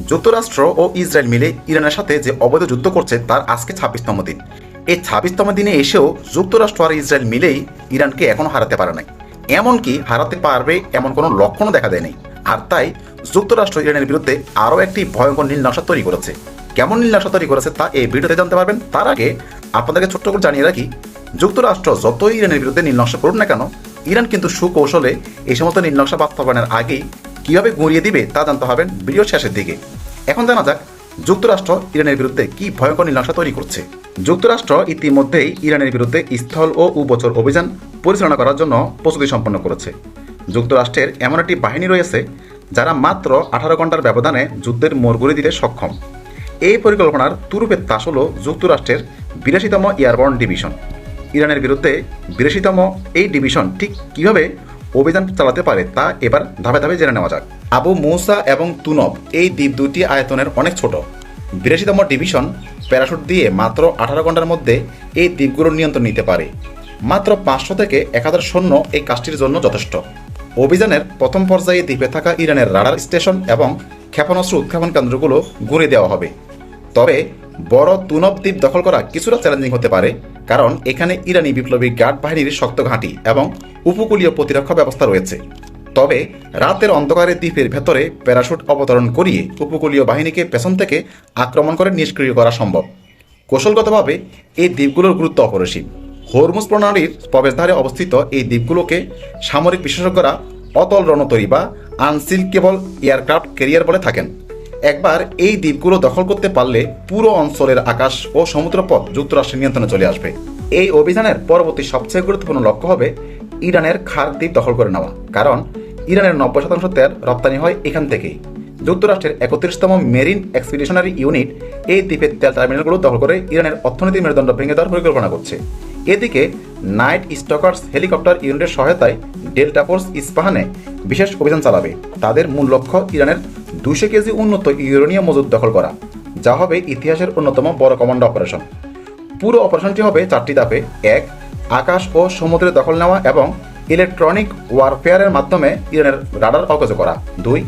যুক্তরাষ্ট্র ও ইসরায়েল মিলে ইরানের সাথে যে অবৈধ যুদ্ধ করছে তার আজকে ২৬তম দিন। এই ২৬তম দিনে এসেও যুক্তরাষ্ট্র আর ইসরায়েল মিলেই ইরানকে এখনও হারাতে পারে নাই, এমনকি হারাতে পারবে এমন কোনো লক্ষণও দেখা দেয়নি। আর তাই যুক্তরাষ্ট্র ইরানের বিরুদ্ধে আরও একটি ভয়ঙ্কর নীল নকশা তৈরি করেছে। কেমন নীল নকশা তৈরি করেছে তা এই ভিডিওতে জানতে পারবেন। তার আগে আপনাদেরকে ছোট্ট করে জানিয়ে রাখি, যুক্তরাষ্ট্র যতই ইরানের বিরুদ্ধে নীল নকশা করুন না কেন, ইরান কিন্তু সুকৌশলে এই সমস্ত নীল নকশা বাস্তবায়নের আগেই কীভাবে গুঁড়িয়ে দিবে তা জানতে হবেন ভিডিওর শেষের দিকে। এখন জানা যাক যুক্তরাষ্ট্র ইরানের বিরুদ্ধে কি ভয়ঙ্কর নীল নকশা তৈরি করছে। যুক্তরাষ্ট্র ইতিমধ্যেই ইরানের বিরুদ্ধে স্থল ও উভচর অভিযান পরিচালনা করার জন্য প্রস্তুতি সম্পন্ন করেছে। যুক্তরাষ্ট্রের এমন একটি বাহিনী রয়েছে যারা মাত্র 18 ঘন্টার ব্যবধানে যুদ্ধের মোড় ঘুরিয়ে দিতে সক্ষম। এই পরিকল্পনার তুরুপের তাস হল যুক্তরাষ্ট্রের 82তম এয়ারবর্ন ডিভিশন। ইরানের বিরুদ্ধে 82তম এই ডিভিশন ঠিক কীভাবে অভিযান চালাতে পারে তা এবার ধাপে ধাপে জেনে নেওয়া যাক। আবু মুসা এবং তুনব এই দ্বীপ দুটি আয়তনের অনেক ছোট। 82তম ডিভিশন প্যারাশুট দিয়ে মাত্র 18 ঘন্টার মধ্যে এই দ্বীপগুলোর নিয়ন্ত্রণ নিতে পারে। মাত্র 500 থেকে 1000 সৈন্য এই কাজটির জন্য যথেষ্ট। অভিযানের প্রথম পর্যায়ে দ্বীপে থাকা ইরানের রাডার স্টেশন এবং ক্ষেপণাস্ত্র উৎক্ষেপণ কেন্দ্রগুলো ঘুরে দেওয়া হবে। তবে বড় তুনব দ্বীপ দখল করা কিছুটা চ্যালেঞ্জিং হতে পারে, কারণ এখানে ইরানি বিপ্লবী গার্ড বাহিনীর শক্ত ঘাঁটি এবং উপকূলীয় প্রতিরক্ষা ব্যবস্থা রয়েছে। তবে রাতের অন্ধকারে দ্বীপের ভেতরে প্যারাশুট অবতরণ করিয়ে উপকূলীয় বাহিনীকে পেছন থেকে আক্রমণ করে নিষ্ক্রিয় করা সম্ভব। কৌশলগতভাবে এই দ্বীপগুলোর গুরুত্ব অপরিসীম। হরমুজ প্রণালীর প্রবেশদ্বারে অবস্থিত এই দ্বীপগুলোকে সামরিক বিশেষজ্ঞরা অতল রণতরী বা আনসিল্কেবল এয়ারক্রাফট ক্যারিয়ার বলে থাকেন। একবার এই দ্বীপগুলো দখল করতে পারলে পুরো অঞ্চলের আকাশ ও সমুদ্রপথ যুক্তরাষ্ট্রের নিয়ন্ত্রণে চলে আসবে। এই অভিযানের পরবর্তী সবচেয়ে গুরুত্বপূর্ণ লক্ষ্য হবে ইরানের খার দ্বীপ দখল করে নেওয়া, কারণ ইরানের 90% তেল রপ্তানি হয় এখান থেকেই। যুক্তরাষ্ট্রের 31তম মেরিন এক্সপিডিশনারি ইউনিট এই দ্বীপের তেল টার্মিনালগুলো দখল করে ইরানের অর্থনীতির মেরুদণ্ড ভেঙে দেওয়ার পরিকল্পনা করছে। এদিকে নাইট স্টকার্স হেলিকপ্টার ইউনিটের সহায়তায় ডেল্টা ফোর্স ইস্পাহানে বিশেষ অভিযান চালাবে। তাদের মূল লক্ষ্য ইরানের 200 কেজি উন্নত ইউরেনিয়াম মজুদ দখল করা, যা হবে ইতিহাসের অন্যতম বড় কমান্ডো অপারেশন। পুরো অপারেশনটি হবে 4টি ধাপে। 1. আকাশ ও সমুদ্রে দখল নেওয়া এবং ইলেকট্রনিক ওয়ারফেয়ারের মাধ্যমে ইরানের রাডার অকেজ করা। 2.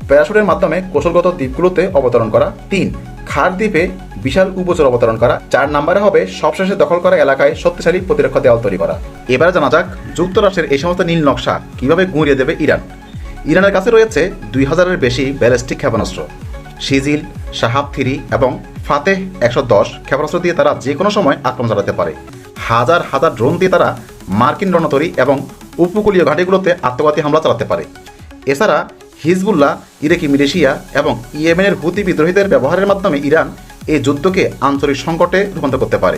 প্যারাশুটের মাধ্যমে কৌশলগত দ্বীপগুলোতে অবতরণ করা। 3. খার দ্বীপে বিশাল উপচর অবতরণ করা। 4 নম্বরে হবে সবশেষে দখল করা এলাকায় শক্তিশালী প্রতিরক্ষা দেওয়াল তৈরি করা। এবারে জানা যাক যুক্তরাষ্ট্রের এই সমস্ত নীল নকশা কিভাবে গুঁড়িয়ে দেবে ইরান। ইরানের কাছে রয়েছে 2000-এর বেশি ব্যালিস্টিক ক্ষেপণাস্ত্র। সিজিল, শাহাব 3 এবং ফাতেহ 110 ক্ষেপণাস্ত্র দিয়ে তারা যে কোনো সময় আক্রমণ চালাতে পারে। হাজার হাজার ড্রোন দিয়ে তারা মার্কিন রণতরী এবং উপকূলীয় ঘাঁটিগুলোতে আত্মঘাতী হামলা চালাতে পারে। এছাড়া হিজবুল্লাহ, ইরাকি মিলিশিয়া এবং ইয়েমেনের হুতি বিদ্রোহীদের ব্যবহারের মাধ্যমে ইরান এই যুদ্ধকে আঞ্চলিক সংকটে রূপান্তর করতে পারে।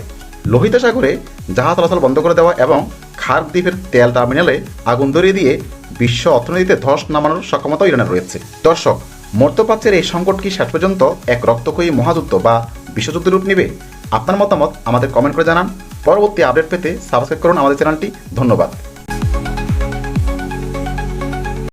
লোহিত সাগরে জাহাজ চলাচল বন্ধ করে দেওয়া এবং খার দ্বীপের তেল টার্মিনালে আগুন ধরিয়ে দিয়ে বিশ্ব অর্থনীতিতে ধস নামানোর সক্ষমতা ইরানের রয়েছে। দর্শক, মধ্যপ্রাচ্যের এই সংকট কি শেষ পর্যন্ত এক রক্তক্ষয়ী মহাযুদ্ধ বা বিশ্বযুদ্ধের রূপ নেবে? আপনার মতামত আমাদের কমেন্ট করে জানান। পরবর্তী আপডেট পেতে সাবস্ক্রাইব করুন আমাদের চ্যানেলটি। ধন্যবাদ।